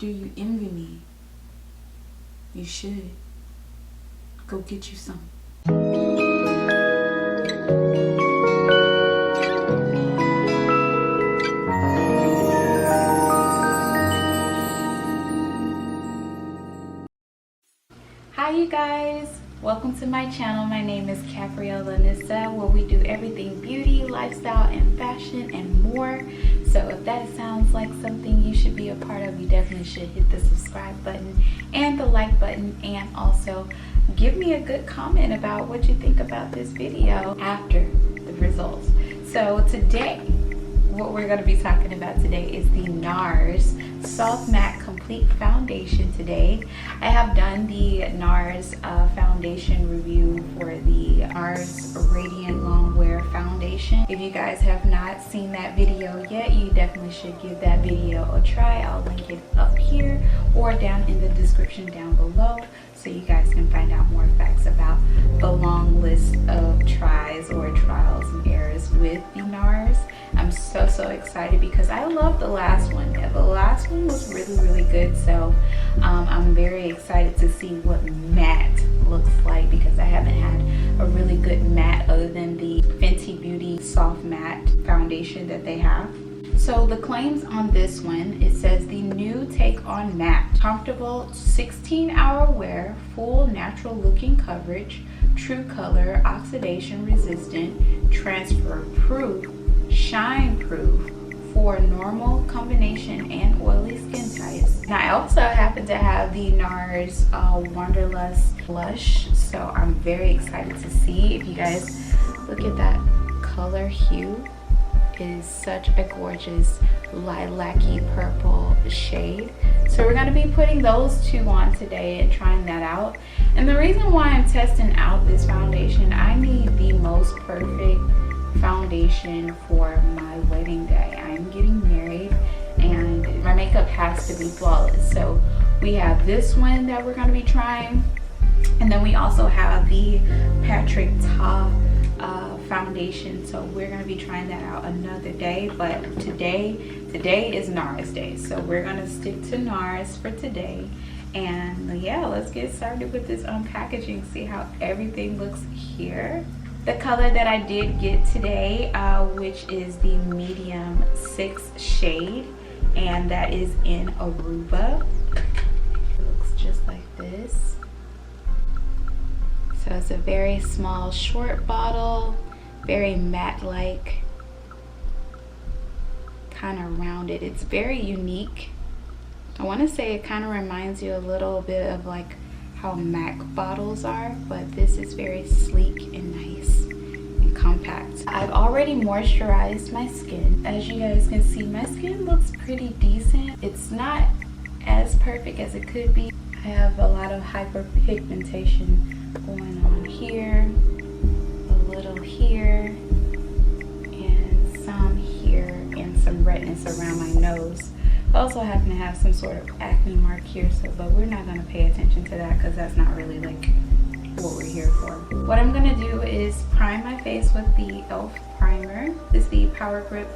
Do you envy me? You should. Go get you some. Hi you guys, welcome to my channel. My name is Caprielannissa, where we do everything beauty, lifestyle, and fashion and more. So if that sounds like something you should be a part of, you definitely should hit the subscribe button and the like button, and also give me a good comment about what you think about this video after the results. So today, what we're going to be talking about today is the NARS Soft Matte Complete Foundation today. I have done the NARS foundation review for the NARS Radiant Long Wear Foundation. If you guys have not seen that video yet, you definitely should give that video a try. I'll link it up here or down in the description down below, so you guys can find out more facts about the long list of tries or trials and errors with the NARS. I'm so excited because I love the last one. The last one was really good, so I'm very excited to see what matte looks like, because I haven't had a really good matte other than the Fenty Beauty Soft Matte foundation that they have. So the claims on this one, it says the new take on matte, comfortable 16-hour wear, full natural looking coverage, true color, oxidation resistant, transfer proof, shine proof for normal, combination, and oily skin types. And I also happen to have the NARS Wanderlust blush, so I'm very excited to see. If you guys look at that color hue, it is such a gorgeous lilac-y purple shade. So we're going to be putting those two on today and trying that out. And the reason why I'm testing out this foundation, I need the most perfect foundation for my wedding day. I'm getting married and my makeup has to be flawless. So we have this one that we're going to be trying, and then we also have the Patrick Ta foundation. So we're going to be trying that out another day, but today is NARS day, so we're going to stick to NARS for today. And yeah, let's get started with this unpackaging, see how everything looks here. The color that I did get today, which is the medium 6 shade, and that is in Aruba. It looks just like this. So it's a very small, short bottle, very matte-like, kind of rounded. It's very unique. I want to say it kind of reminds you a little bit of like how MAC bottles are, but this is very sleek and nice and compact. I've already moisturized my skin. As you guys can see, my skin looks pretty decent. It's not as perfect as it could be. I have a lot of hyperpigmentation going on here, a little here, and some here, and some redness around my nose. I also happen to have some sort of acne mark here, so but we're not going to pay attention to that because that's not really like what we're here for. What I'm going to do is prime my face with the e.l.f. primer. This is the Power Grip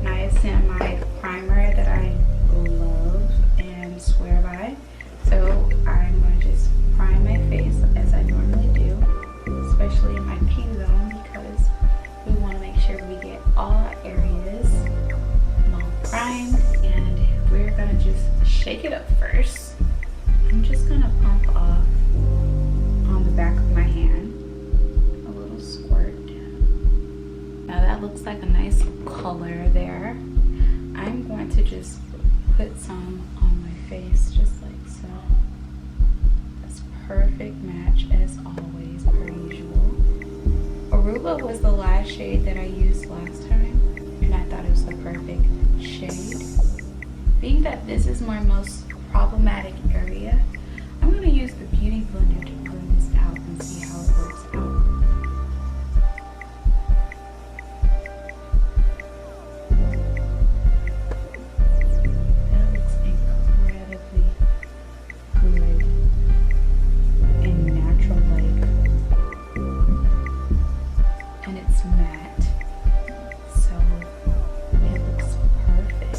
Niacinamide primer that I love and swear by. So I'm going to just prime my face as I normally do, especially in my P-zone, because we want to make sure we get all our areas well primed. And we're gonna just shake it up first. I'm just gonna pump off on the back of my hand a little squirt. Now that looks like a nice color there. I'm going to just put some on my face just like so. That's perfect match as always, per usual. Aruba was the last shade that I used last time, and I thought it was the perfect shade. Being that this is my most problematic area, I'm going to use the Beauty Blender to blend this out and see how it works out. That looks incredibly good and natural-like, and it's matte, so it looks perfect.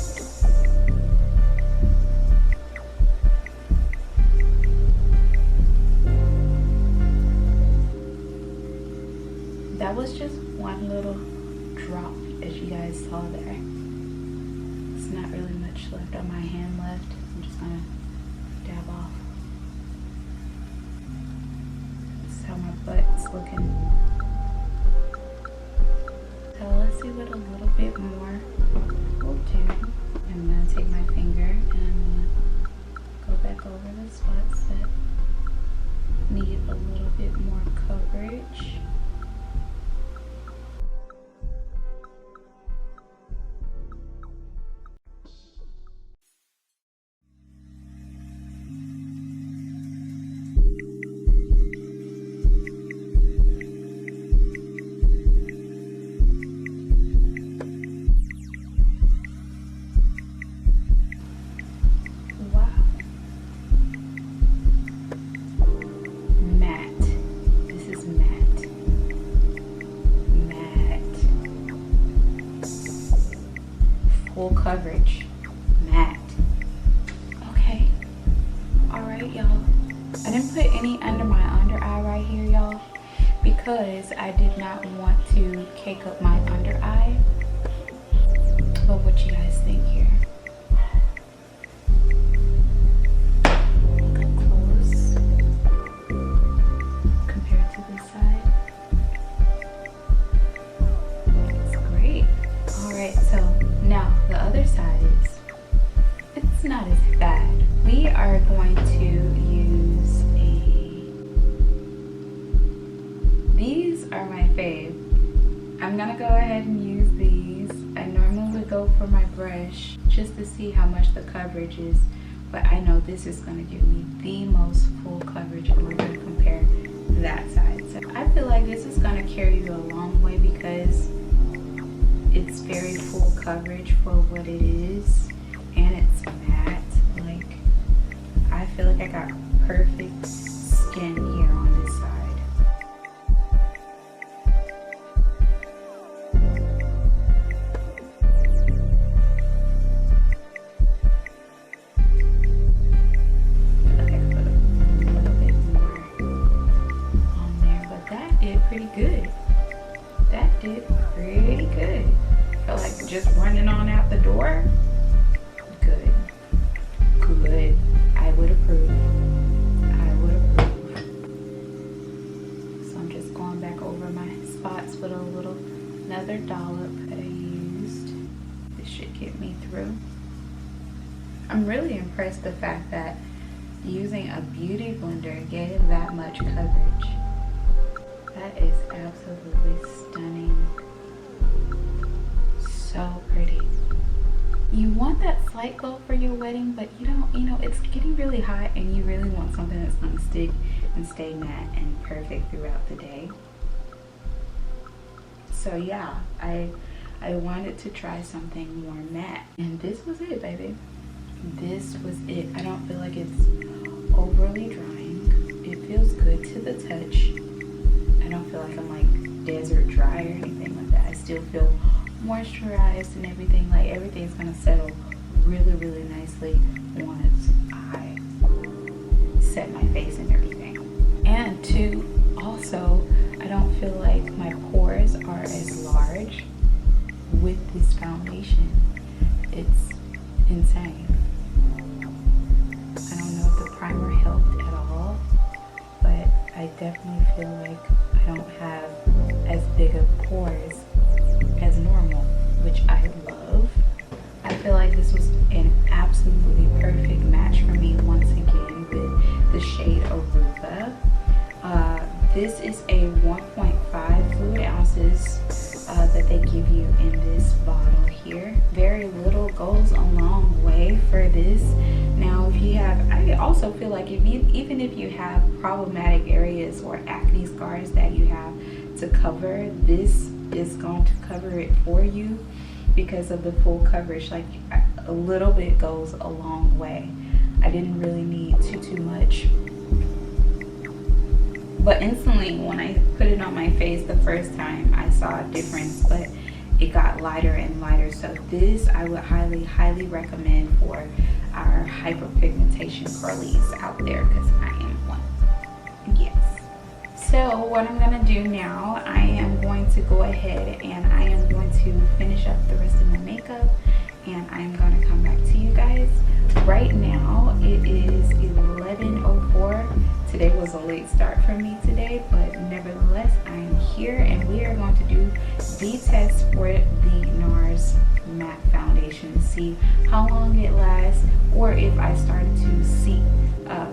saw there. It's not really much left on my hand left. I'm just gonna dab off. This is how my butt's looking. So let's see what a little bit more will do. I'm gonna take my finger and I'm gonna go back over the spots that need a little bit more coverage. Full coverage, matte. Okay, all right, y'all. I didn't put any under my under eye right here, y'all, because I did not want to cake up my under eye. But what you guys think here? Look up close compared to this side. It's great. All right, so now the other side is, it's not as bad. We are going to use these are my fave. I'm gonna go ahead and use these. I normally would go for my brush just to see how much the coverage is, but I know this is gonna give me the most full coverage, and we're gonna compare that side. So I feel like this is gonna carry you a long way because it's very full coverage for what it is, and it's matte. Like, I feel like I got perfect skin here on this side. I could put a little bit more on there, but that did pretty good. That did pretty good. Feel like just running on out the door. Good. Good. I would approve. I would approve. So I'm just going back over my spots with another dollop that I used. This should get me through. I'm really impressed the fact that using a beauty blender gave that much coverage. That is absolutely stunning. So pretty. You want that slight glow for your wedding, but you don't, it's getting really hot and you really want something that's going to stick and stay matte and perfect throughout the day. So yeah, I wanted to try something more matte, and this was it, baby. This was it. I don't feel like it's overly drying. It feels good to the touch. I don't feel like I'm like desert dry or anything like that. I still feel moisturized and everything. Like, everything's gonna settle really, really nicely once I set my face and everything. And two, also, I don't feel like my pores are as large with this foundation. It's insane. I don't know if the primer helped at all, but I definitely feel like I don't have as big of pores as normal, which I love. I feel like this was an absolutely perfect match for me once again with the shade Aruba. This is a 1.5 fluid ounces that they give you in this bottle here. Very little goes a long way for this. Now, if you have, I also feel like even if you have problematic areas or acne scars that you have to cover, this is going to cover it for you because of the full coverage. Like, a little bit goes a long way. I didn't really need too much. But instantly, when I put it on my face the first time, I saw a difference, but it got lighter and lighter. So this I would highly, highly recommend for our hyperpigmentation girlies out there, because I am one. Yes. So what I'm gonna do now, I am going to go ahead and I am going to finish up the rest of my makeup, and I'm gonna come back to you guys. Right now it is 11:04. Today was a late start for me today, but nevertheless I am here, and we are going to do the test for the NARS matte foundation, see how long it lasts, or if I start to see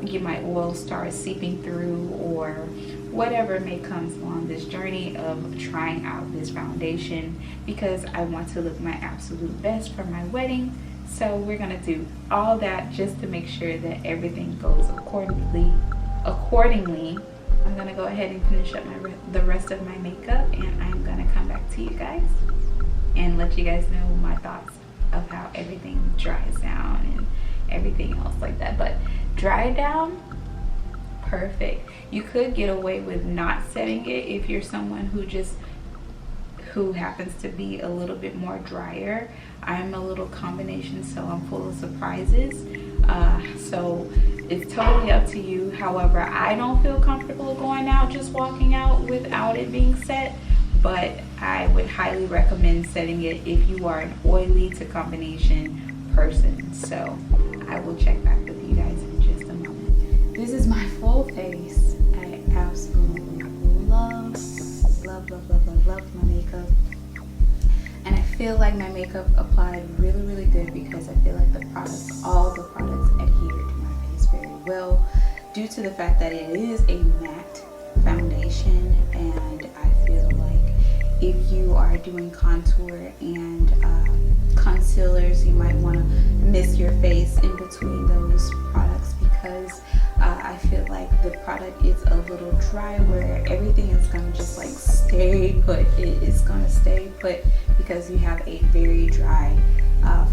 get my oil start seeping through, or whatever may come along this journey of trying out this foundation, because I want to look my absolute best for my wedding. So we're gonna do all that just to make sure that everything goes accordingly. I'm gonna go ahead and finish up the rest of my makeup, and I'm gonna come back to you guys and let you guys know my thoughts of how everything dries down and everything else like that. But dry down, perfect. You could get away with not setting it if you're someone who happens to be a little bit more drier. I'm a little combination, so I'm full of surprises. So it's totally up to you. However, I don't feel comfortable going out, just walking out without it being set, but I would highly recommend setting it if you are an oily to combination person. So I will check back with you guys in just a moment. This is my full face. I absolutely love my makeup. And I feel like my makeup applied really good, because I feel like all the products adhere to my face very well, due to the fact that it is a matte foundation. And I feel like if you are doing contour and concealers, you might want to mist your face in between those products, because I feel like the product is a little dry, where everything is going to just like stay put. It is going to stay put because you have a very dry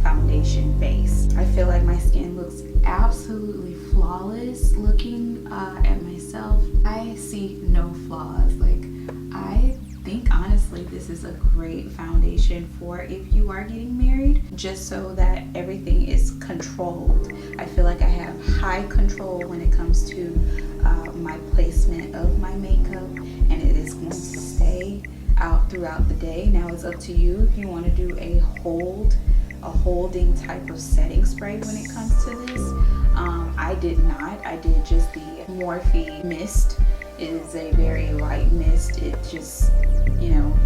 foundation base. I feel like my skin looks absolutely flawless looking at myself. I see no flaws. Like, I think honestly this is a great foundation for if you are getting married, just so that everything is controlled. I feel like I have high control when it comes to my placement of my makeup, and it is going to stay out throughout the day. Now it's up to you if you want to do a holding type of setting spray when it comes to this. I did not. I did just the Morphe mist. It is a very light mist. It just,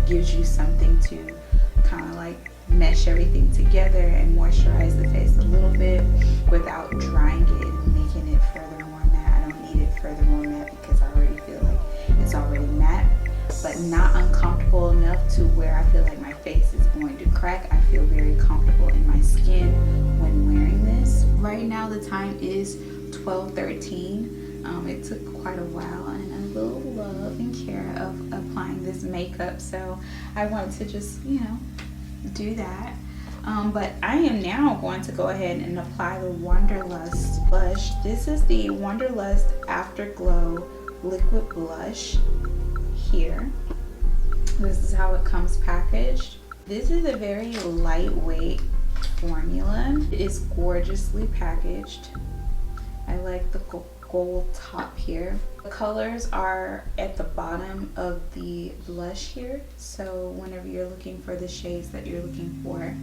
gives you something to kind of like mesh everything together and moisturize the face a little bit without drying it and making it further more matte. I don't need it further more matte because I already feel like it's already matte, but not uncomfortable enough to where I feel like my face is going to crack. I feel very comfortable in my skin when wearing this. Right now the time is 12:13. It took quite a while and a little love and care of applying this makeup, so I wanted to just do that. But I am now going to go ahead and apply the Wanderlust blush. This is the Wanderlust Afterglow liquid blush here. This is how it comes packaged. This is a very lightweight formula. It is gorgeously packaged. I like the gold top here. The colors are at the bottom of the blush here, so whenever you're looking for the shades that you're looking for,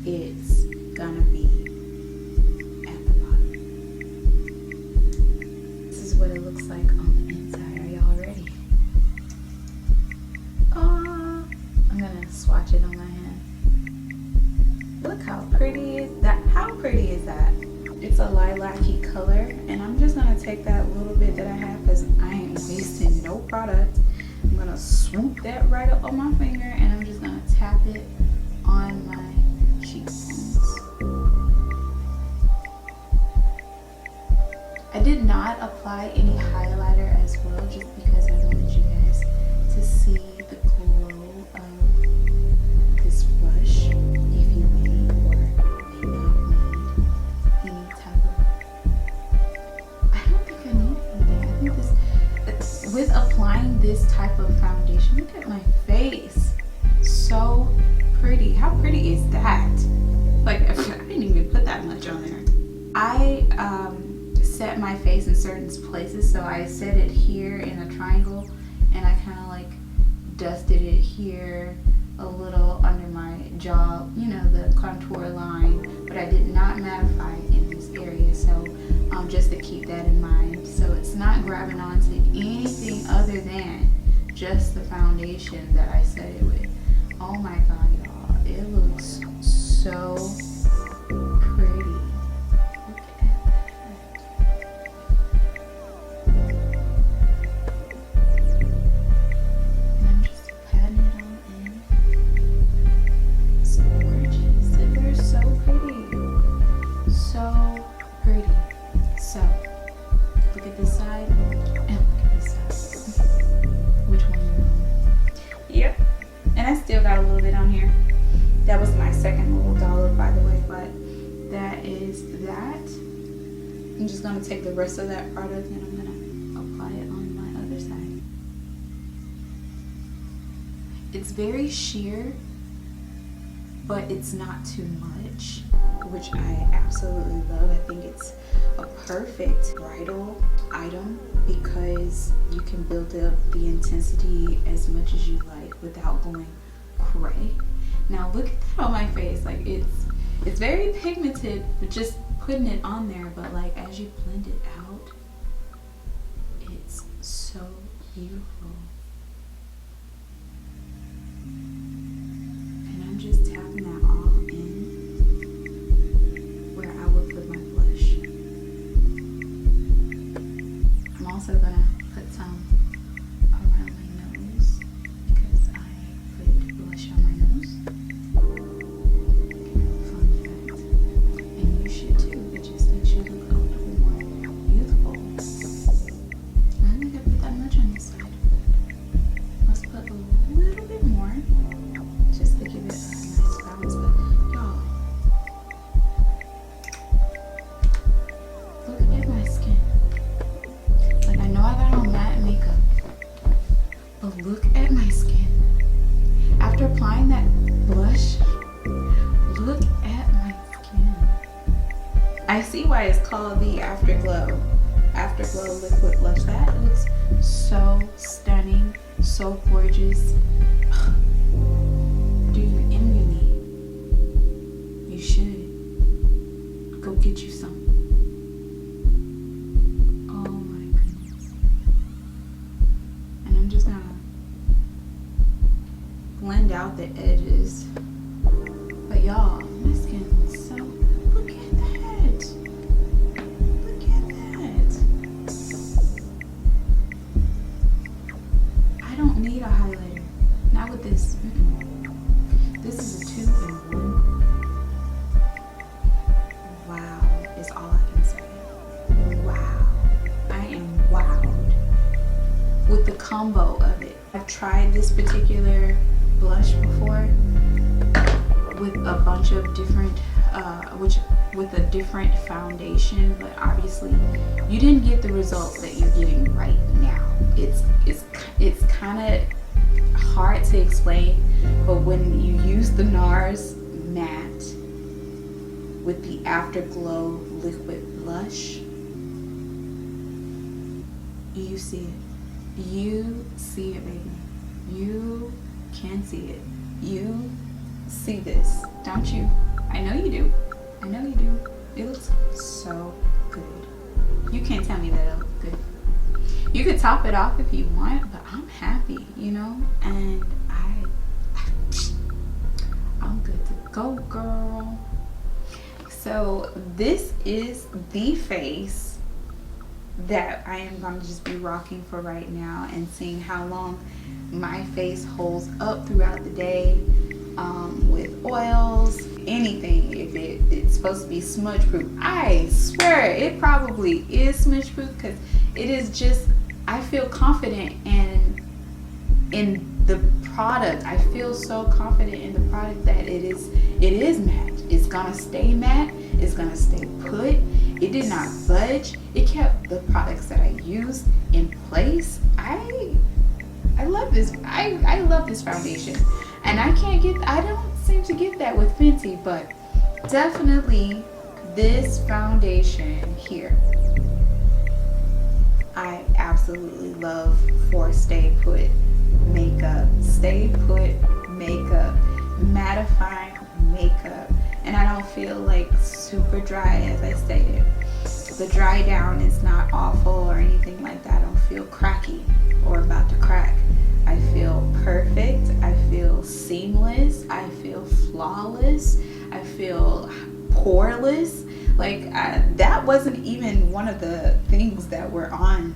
it's gonna be at the bottom. This is what it looks like on the inside. Are y'all ready? I'm gonna swatch it on my hand. Look how pretty is that? How pretty is that? It's a lilac-y color, and I'm just gonna take that little bit that I have, because I ain't wasting no product. I'm gonna swoop that right up on my finger, and I'm just gonna tap it on my cheekbones. I did not apply any highlighter as well, just because I wanted you guys to see the glow of this blush. If you may or may not need any type of, I don't think I need anything. I think this, with applying this type of foundation, look at my face, so pretty. How pretty is that? Like, I didn't even put that much on there. I set my face in certain places, so I set it here in a triangle, and I kind of like dusted it here a little under my jaw, you know, the contour line, but I did not mattify it in this area, so just to keep that in mind. So it's not grabbing onto anything other than just the foundation that I set it with. Oh my god, y'all, it looks so pretty. Look at that. And I'm just patting it all in. It's gorgeous. They're so pretty. So pretty. So, look at this side and look at this side. Which one you know? Yep. And I still got a little bit on here. That was my second little dollop, by the way, but that is that. I'm just going to take the rest of that product and I'm going to apply it on my other side. It's very sheer, but it's not too much, which I absolutely love. I think it's a perfect bridal item because you can build up the intensity as much as you like without going cray. Now look at that on my face. Like it's very pigmented with just putting it on there, but like as you blend it out, it's so beautiful. And I'm just tapping that all in where I would put my blush. I'm also gonna put some around my nose because I put blush on my nose. Fun fact. And you should too. It just makes you look a little more beautiful. I don't think I put that much on this side. Let's put a little bit more just to give it a nice balance. But y'all, look at my skin. Like, I know I got on matte makeup, but look at my skin. After applying that blush, look at my skin. I see why it's called the Afterglow liquid blush. That looks so stunning, so gorgeous. Do you envy me? You should. Go get you some. Oh my goodness. And I'm just gonna blend out the edges. But y'all, my skin is so, look at that. Look at that. I don't need a highlighter. Not with this. This is a 2-in-1. Wow, is all I can say. Wow. I am wowed with the combo of it. I've tried this particular blush before with a bunch of different, with a different foundation, but obviously you didn't get the result that you're getting right now. It's kind of hard to explain, but when you use the NARS matte with the Afterglow liquid blush, you see it. You see it, baby. You can see it. You see this, don't you? I know you do. I know you do. It looks so good. You can't tell me that it looks good. You could top it off if you want, but I'm happy, you know? And I'm good to go, girl. So this is the face that I am going to just be rocking for right now and seeing how long my face holds up throughout the day, with oils, anything. If it's supposed to be smudge proof, I swear it probably is smudge proof, because it is just, I feel confident in the product. I feel so confident in the product that it is matte. It's gonna stay matte. It's gonna stay put. It did not budge. It kept the products that I used in place. I love this. I love this foundation, and I don't seem to get that with Fenty, but definitely this foundation here, I absolutely love for stay put makeup. Stay put makeup, mattifying makeup, and I don't feel like super dry. As I stated, the dry down is not awful or anything like that. I don't feel cracky or about to crack. I feel perfect. I feel seamless. I feel flawless. I feel poreless. Like that wasn't even one of the things that were on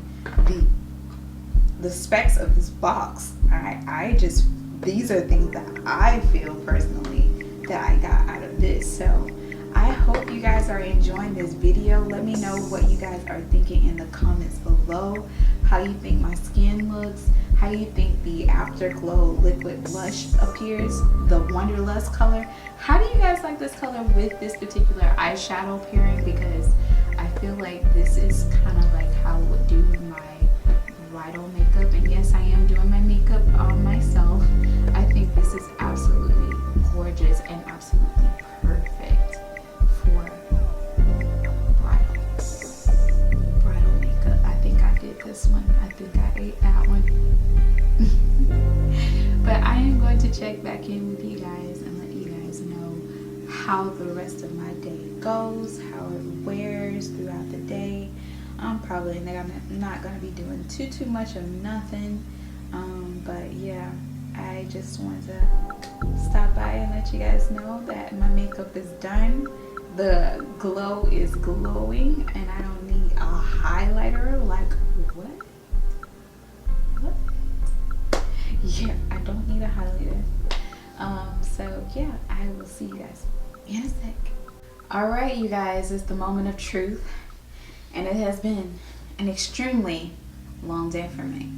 the specs of this box. I just, these are things that I feel personally that I got out of this. So I hope you guys are enjoying this video. Let me know what you guys are thinking in the comments below. How you think my skin looks, how you think the Afterglow liquid blush appears, the Wanderlust color. How do you guys like this color with this particular eyeshadow pairing? Because I feel like this is kind of like how I would do my bridal makeup. And yes, I am doing my makeup on myself. I think this is absolutely gorgeous and absolutely perfect for bridal makeup. I think I did this one. I think I ate that one. But I am going to check back in with you guys and let you guys know how the rest of my day goes, how it wears throughout the day. I'm probably not going to be doing too much of nothing. But yeah, I just wanted to stop by and let you guys know that my makeup is done. The glow is glowing and I don't need a highlighter. Like what? Yeah, I don't need a highlighter. So yeah, I will see you guys in a sec. Alright you guys, it's the moment of truth. And it has been an extremely long day for me.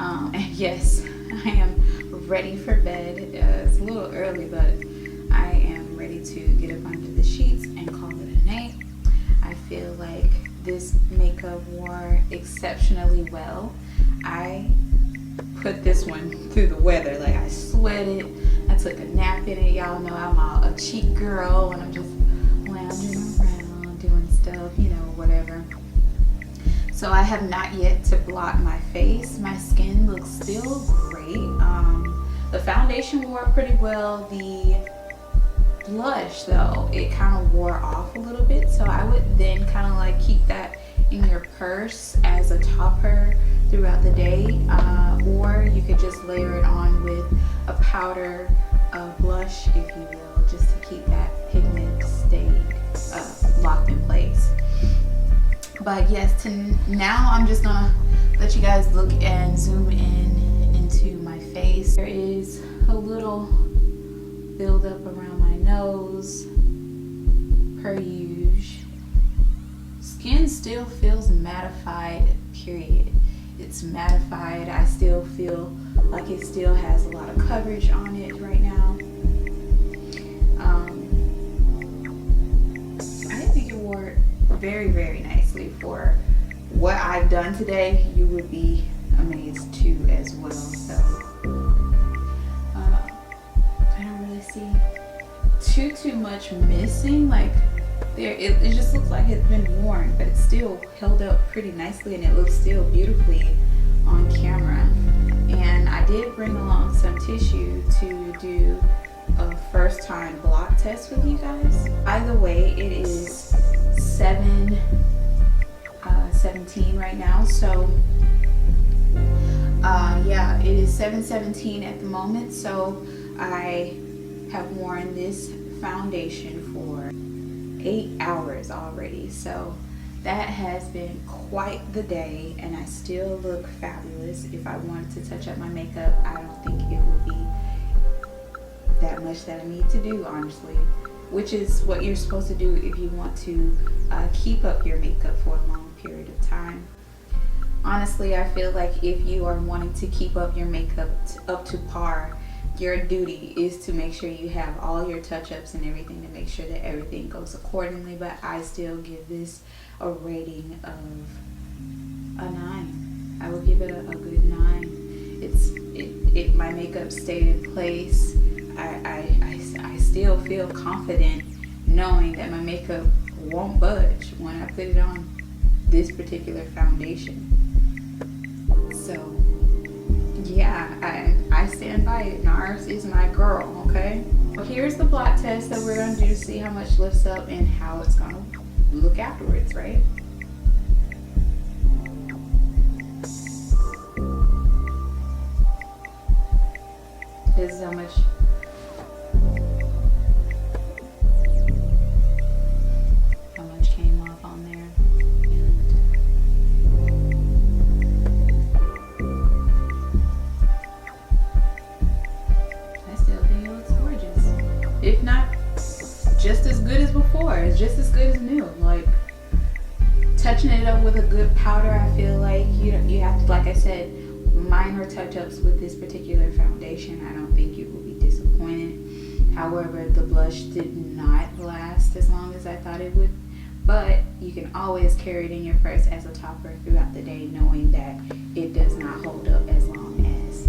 And yes, I am ready for bed. It's a little early, but I am ready to get up under the sheets and call it a night. I feel like this makeup wore exceptionally well. I put this one through the weather. Like I sweated, I took a nap in it. Y'all know I'm a cheap girl and I'm just lounging around doing stuff, you know, whatever. So I have not yet to blot my face. My skin looks still great. The foundation wore pretty well. The blush though, it kind of wore off a little bit. So I would then kind of like keep that in your purse as a topper throughout the day. Or you could just layer it on with a powder blush, if you will, just to keep that pigment stayed locked in place. But yes, now I'm just gonna let you guys look and zoom in into my face. There is a little buildup around my nose, per usual. Skin still feels mattified, period. It's mattified. I still feel like it still has a lot of coverage on it right now. I think it wore very, very nicely for what I've done today. You would be amazed too as well. So I don't really see too much missing. Like there, it just looks like it's been worn, but it's still held up pretty nicely and it looks still beautifully on camera. And I did bring along some tissue to do a first time blot test with you guys. By the way, it is 7:17 right now, so yeah, it is 7:17 at the moment. So I have worn this foundation for 8 hours already, so that has been quite the day, and I still look fabulous. If I wanted to touch up my makeup, I don't think it would be that much that I need to do, honestly, which is what you're supposed to do if you want to keep up your makeup for a long period of time. Honestly, I feel like if you are wanting to keep up your makeup up to par, your duty is to make sure you have all your touch-ups and everything to make sure that everything goes accordingly. But I still give this a rating of a 9. I will give it a good 9. My makeup stayed in place. I still feel confident knowing that my makeup won't budge when I put it on this particular foundation. So yeah, I stand by it. NARS is my girl, okay? Well, here's the blot test that we're gonna do to see how much lifts up and how it's gonna look afterwards, right? This is how much came off on there. I still think it looks gorgeous. If not just as good as before, it's just as good as new. Like, touching it up with a good powder, I feel like you have to, like I said, minor touch-ups with this particular foundation. I don't think you will be disappointed. However, the blush did not last as long as I thought it would, but you can always carry it in your purse as a topper throughout the day, knowing that it does not hold up as long as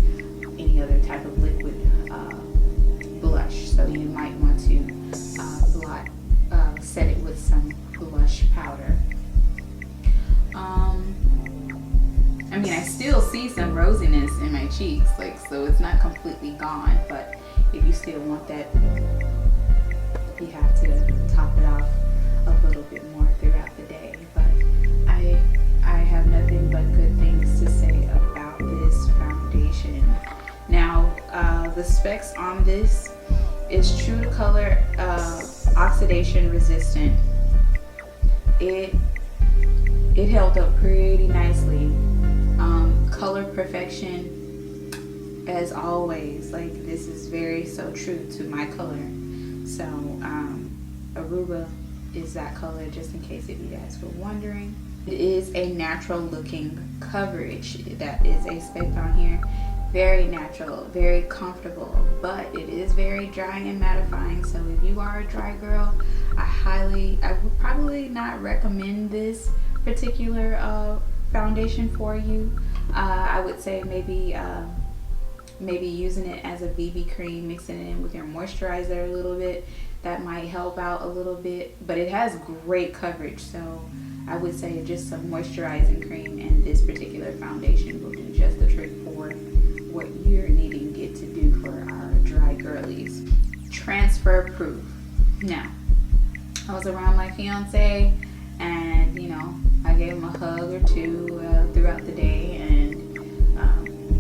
any other type of liquid blush. So you might want to set it with some blush powder. I mean, I still see some rosiness in my cheeks, like, so it's not completely gone, but if you still want that, you have to top it off a little bit more throughout the day. But I have nothing but good things to say about this foundation. Now, the specs on this is true to color, oxidation resistant. It held up pretty nicely. Color perfection, as always. Like, this is so true to my color. So Aruba is that color, just in case if you guys were wondering. It is a natural looking coverage. That is a spec on here. Very natural, very comfortable, but it is very dry and mattifying. So if you are a dry girl, I would probably not recommend this particular foundation for you. I would say maybe using it as a BB cream, mixing it in with your moisturizer a little bit. That might help out a little bit, but it has great coverage. So I would say just some moisturizing cream and this particular foundation will do just the trick for what you're needing it to do for our dry girlies. Transfer proof. Now, I was around my fiance, and I gave him a hug or two throughout the day, and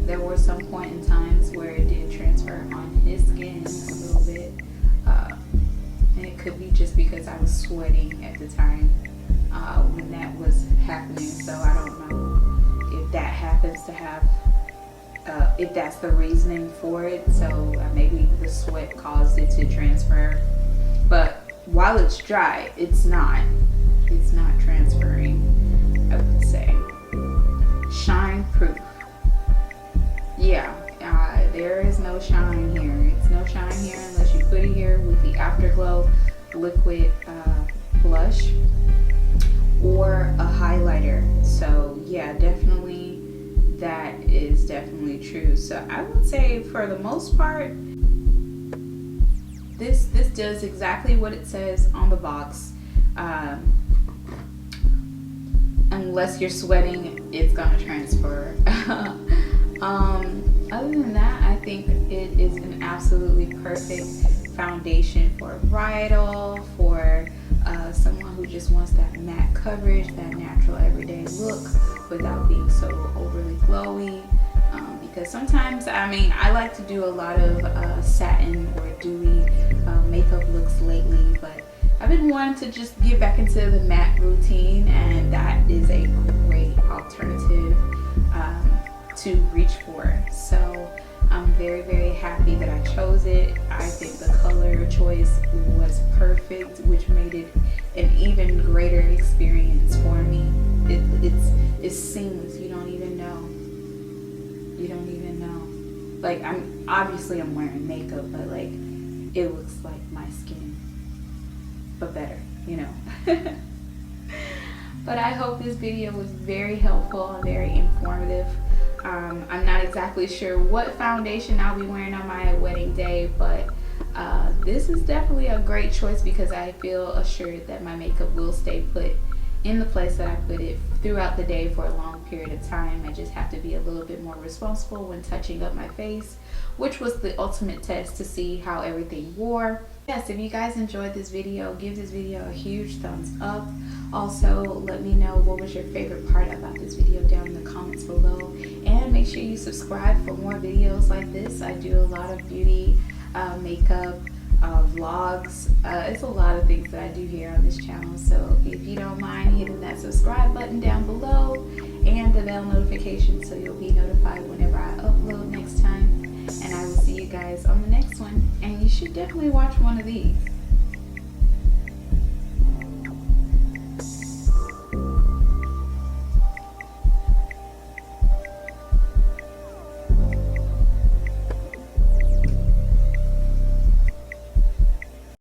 there were some point in times where it did transfer on his skin a little bit, and it could be just because I was sweating at the time when that was happening. So I don't know if that happens to have if that's the reasoning for it. So maybe the sweat caused it to transfer, but while it's dry, it's not transferring, I would say. Shine proof. Yeah, there is no shine here. It's no shine here unless you put it here with the Afterglow liquid blush or a highlighter. So yeah, definitely, that is definitely true. So I would say for the most part, this does exactly what it says on the box. Unless you're sweating, it's gonna transfer. Other than that, I think it is an absolutely perfect foundation for bridal, for someone who just wants that matte coverage, that natural everyday look without being so overly glowy. Because sometimes, I like to do a lot of satin or dewy makeup looks lately, but I've been wanting to just get back into the matte routine, and that is a great alternative to reach for. So I'm very, very happy that I chose it. I think the color choice was perfect, which made it an even greater experience for me. It's seamless. You don't even know. Like, I'm wearing makeup, but like, it looks like my skin, but better, But I hope this video was very helpful and very informative. I'm not exactly sure what foundation I'll be wearing on my wedding day, but this is definitely a great choice because I feel assured that my makeup will stay put in the place that I put it throughout the day for a long period of time. I just have to be a little bit more responsible when touching up my face, which was the ultimate test to see how everything wore. Yes, if you guys enjoyed this video, give this video a huge thumbs up. Also, let me know what was your favorite part about this video down in the comments below, and make sure you subscribe for more videos like this. I do a lot of beauty, makeup, vlogs. It's a lot of things that I do here on this channel, so if you don't mind hitting that subscribe button down below and the bell notification so you'll be notified whenever I upload next time. And I will see you guys on the next one, and you should definitely watch one of these.